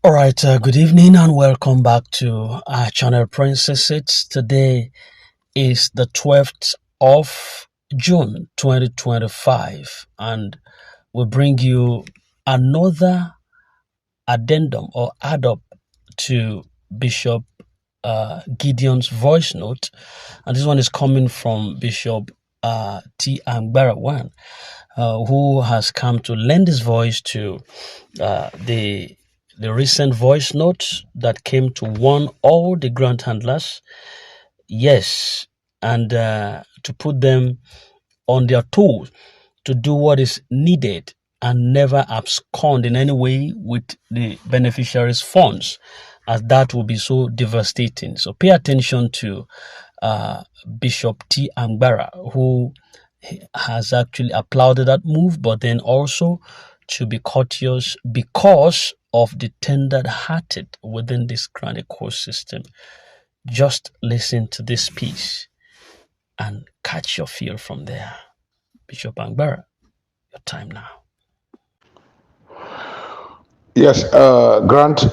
All right, good evening and welcome back to our channel Princesses. Today is the 12th of June 2025, and we bring you another addendum or add up to Bishop Gideon's voice note. And this one is coming from Bishop T. Angbarawan, who has come to lend his voice to the recent voice notes that came to warn all the grant handlers, yes, and to put them on their toes to do what is needed and never abscond in any way with the beneficiaries' funds, as that will be so devastating. So pay attention to Bishop T. Angbara, who has actually applauded that move, but then also to be courteous because of the tender-hearted within this grand ecosystem. Just listen to this piece and catch your feel from there. Bishop Angbara, your time now. Yes, grant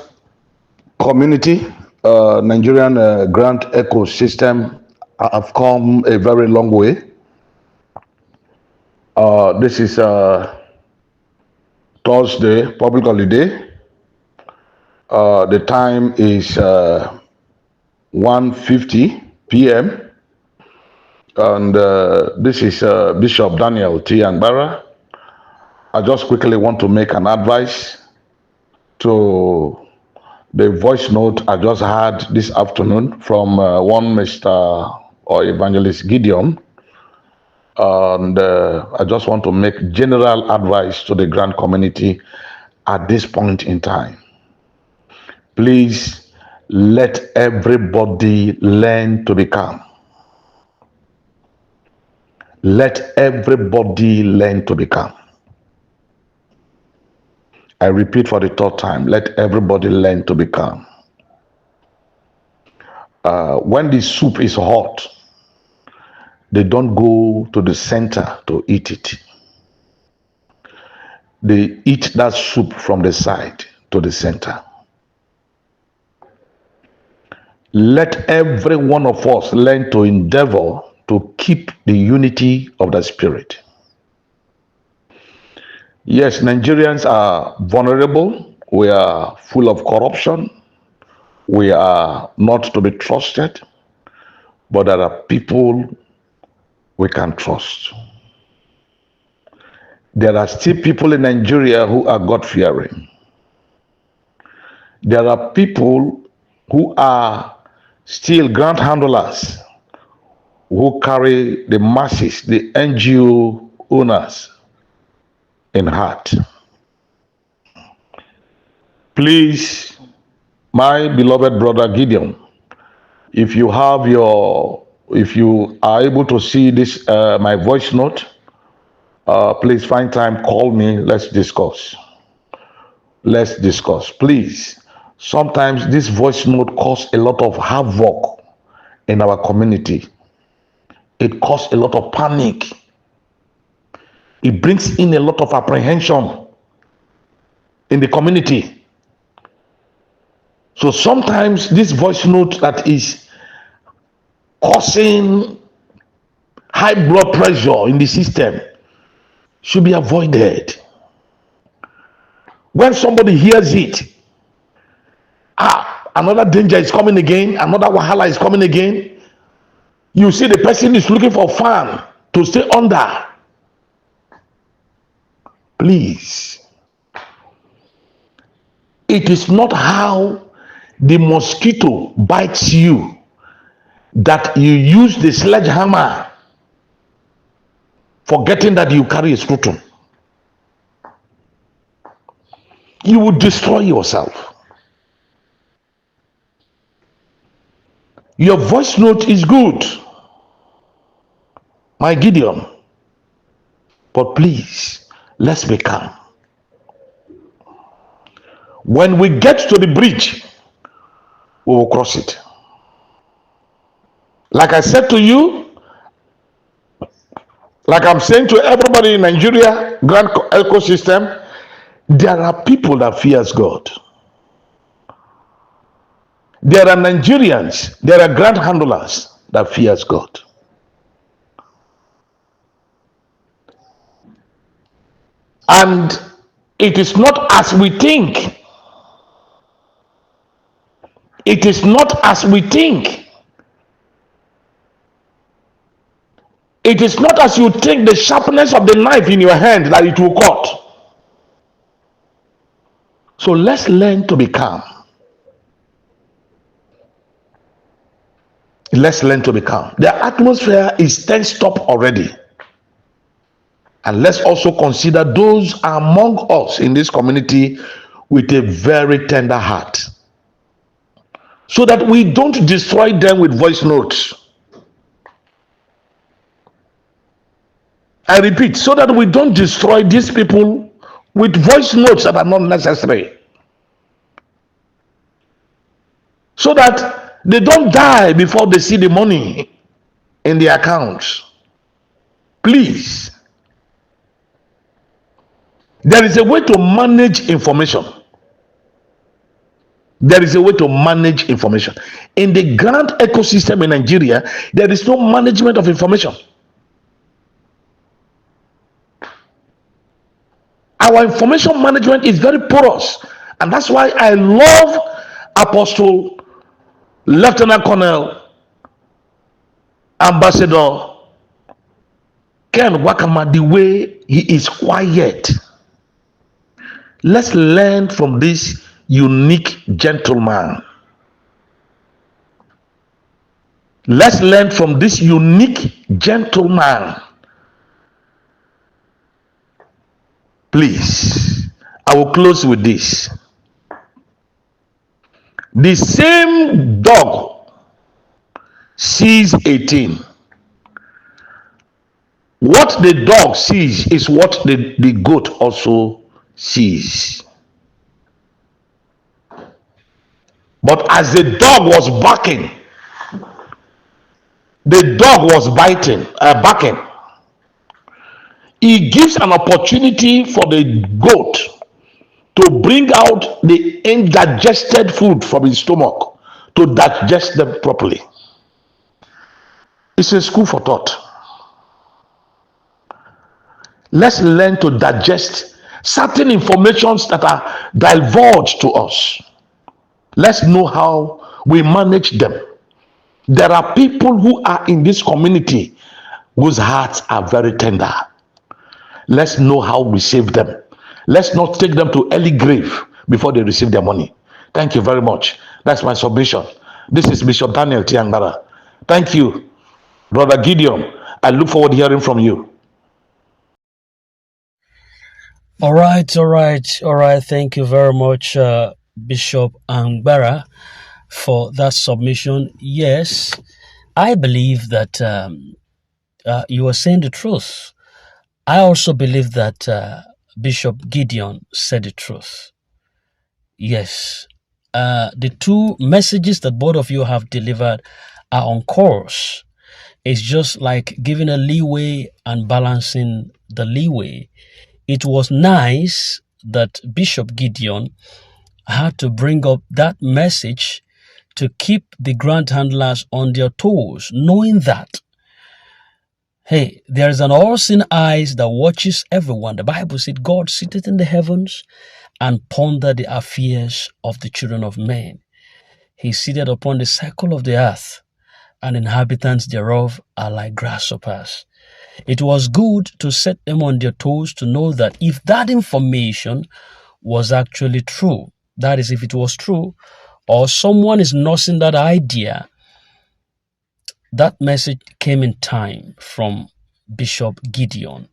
community, Nigerian grant ecosystem have come a very long way. This is Thursday, public holiday. The time is 1:50 p.m. And this is Bishop Daniel T. Angbara. I just quickly want to make an advice to the voice note I just had this afternoon from one Mr. or Evangelist Gideon. And I just want to make general advice to the grant community at this point in time. Please let everybody learn to be calm. Let everybody learn to be calm. I repeat for the third time, let everybody learn to be calm. When the soup is hot, they don't go to the center to eat it. They eat that soup from the side to the center. Let every one of us learn to endeavor to keep the unity of the spirit. Yes, Nigerians are vulnerable. We are full of corruption. We are not to be trusted. But there are people we can trust. There are still people in Nigeria who are God-fearing. There are people who are still grant handlers who carry the masses, the NGO owners in heart. Please, my beloved brother Gideon, if you are able to see this, my voice note, please find time, call me, let's discuss. Let's discuss, please. Sometimes this voice note causes a lot of havoc in our community. It causes a lot of panic. It brings in a lot of apprehension in the community. So sometimes this voice note that is causing high blood pressure in the system should be avoided. When somebody hears it, another danger is coming again, another wahala is coming again, you see the person is looking for fan to stay under. Please, it is not how the mosquito bites you that you use the sledgehammer, forgetting that you carry a scrotum. You will destroy yourself. Your voice note is good, my Gideon, but please, let's be calm. When we get to the bridge, we will cross it. Like I said to you, like I'm saying to everybody in Nigeria, grand ecosystem, there are people that fears God. There are Nigerians, there are grand handlers that fears God. And it is not as we think. It is not as we think. It is not as you think the sharpness of the knife in your hand that it will cut. So let's learn to be calm. Let's learn to be calm. The atmosphere is tensed up already. And let's also consider those among us in this community with a very tender heart, so that we don't destroy them with voice notes. I repeat, so that we don't destroy these people with voice notes that are not necessary. So that they don't die before they see the money in the accounts. Please. There is a way to manage information. There is a way to manage information. In the grand ecosystem in Nigeria, there is no management of information. Our information management is very porous. And that's why I love Apostle Lieutenant Colonel Ambassador Ken Wakama, the way he is quiet. Let's learn from this unique gentleman. Let's learn from this unique gentleman. Please, I will close with this. The same dog sees 18. What the dog sees is what the goat also sees. But as the dog was barking, the dog was barking. He gives an opportunity for the goat to bring out the indigested food from his stomach to digest them properly. It's a school for thought. Let's learn to digest certain informations that are divulged to us. Let's know how we manage them. There are people who are in this community whose hearts are very tender. Let's know how we save them. Let's not take them to early grave before they receive their money. Thank you very much. That's my submission. This is Bishop Daniel Tiangbara. Thank you, Brother Gideon. I look forward to hearing from you. All right. Thank you very much, Bishop Angbara, for that submission. Yes, I believe that you are saying the truth. I also believe that Bishop Gideon said the truth. Yes, the two messages that both of you have delivered are on course. It's just like giving a leeway and balancing the leeway. It was nice that Bishop Gideon had to bring up that message to keep the grant handlers on their toes, knowing that, hey, there is an all-seeing eyes that watches everyone. The Bible said God sitteth in the heavens and ponder the affairs of the children of men. He is seated upon the circle of the earth, and inhabitants thereof are like grasshoppers. It was good to set them on their toes to know that if that information was actually true, that is, if it was true, or someone is nursing that idea, that message came in time from Bishop Gideon,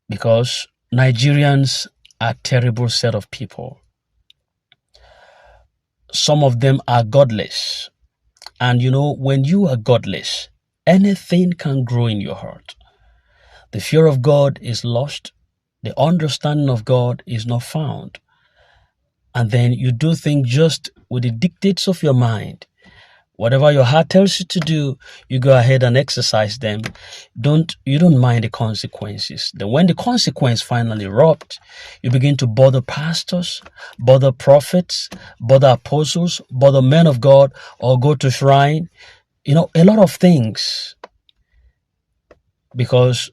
because Nigerians are a terrible set of people. Some of them are godless. And you know, when you are godless, anything can grow in your heart. The fear of God is lost. The understanding of God is not found. And then you do things just with the dictates of your mind. Whatever your heart tells you to do, you go ahead and exercise them. You don't mind the consequences. Then when the consequence finally erupt, you begin to bother pastors, bother prophets, bother apostles, bother men of God, or go to shrine. A lot of things, because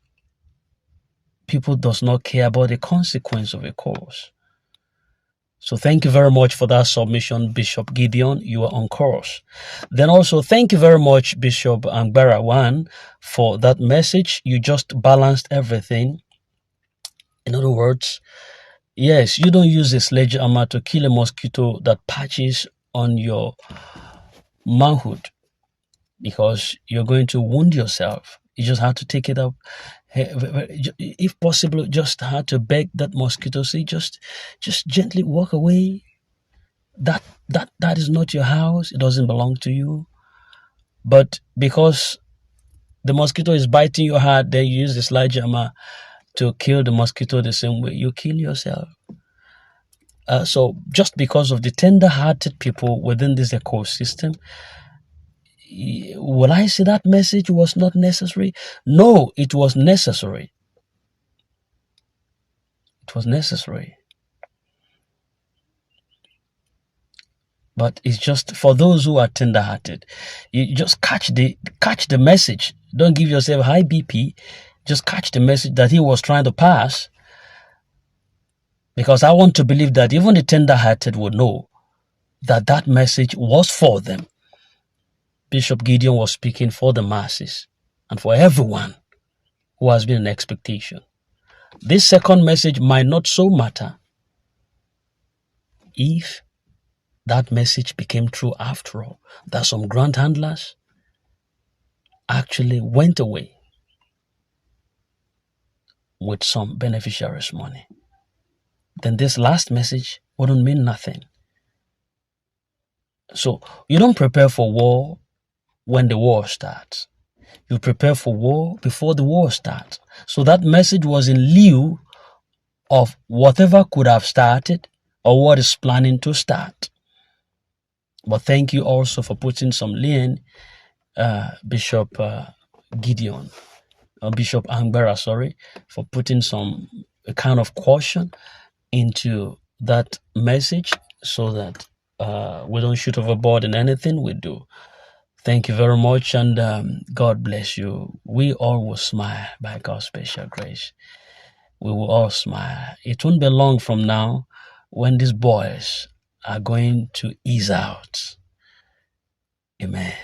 people does not care about the consequence of a cause. So thank you very much for that submission, Bishop Gideon. You are on course. Then also thank you very much, Bishop Angbarawan, for that message. You just balanced everything. In other words, yes, you don't use a sledgehammer to kill a mosquito that patches on your manhood, because you're going to wound yourself. You just have to take it up. If possible, just have to beg that mosquito, say, just gently walk away. That is not your house. It doesn't belong to you. But because the mosquito is biting your heart, then you use the sledgehammer to kill the mosquito the same way you kill yourself. So just because of the tender-hearted people within this ecosystem, will I say that message was not necessary? No, it was necessary. It was necessary. But it's just for those who are tender-hearted. You just catch the message. Don't give yourself high BP. Just catch the message that he was trying to pass. Because I want to believe that even the tender-hearted would know that that message was for them. Bishop Gideon was speaking for the masses and for everyone who has been in expectation. This second message might not so matter if that message became true after all, that some grant handlers actually went away with some beneficiaries' money. Then this last message wouldn't mean nothing. So you don't prepare for war when the war starts. You prepare for war before the war starts. So that message was in lieu of whatever could have started or what is planning to start. But thank you also for putting some lien, Bishop Gideon, or Bishop Angbera, for putting some kind of caution into that message so that we don't shoot overboard in anything we do. Thank you very much, and God bless you. We all will smile by God's special grace. We will all smile. It won't be long from now when these boys are going to ease out. Amen.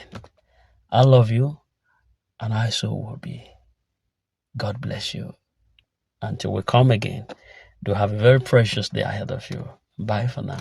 I love you, and I so will be. God bless you. Until we come again, do have a very precious day ahead of you. Bye for now.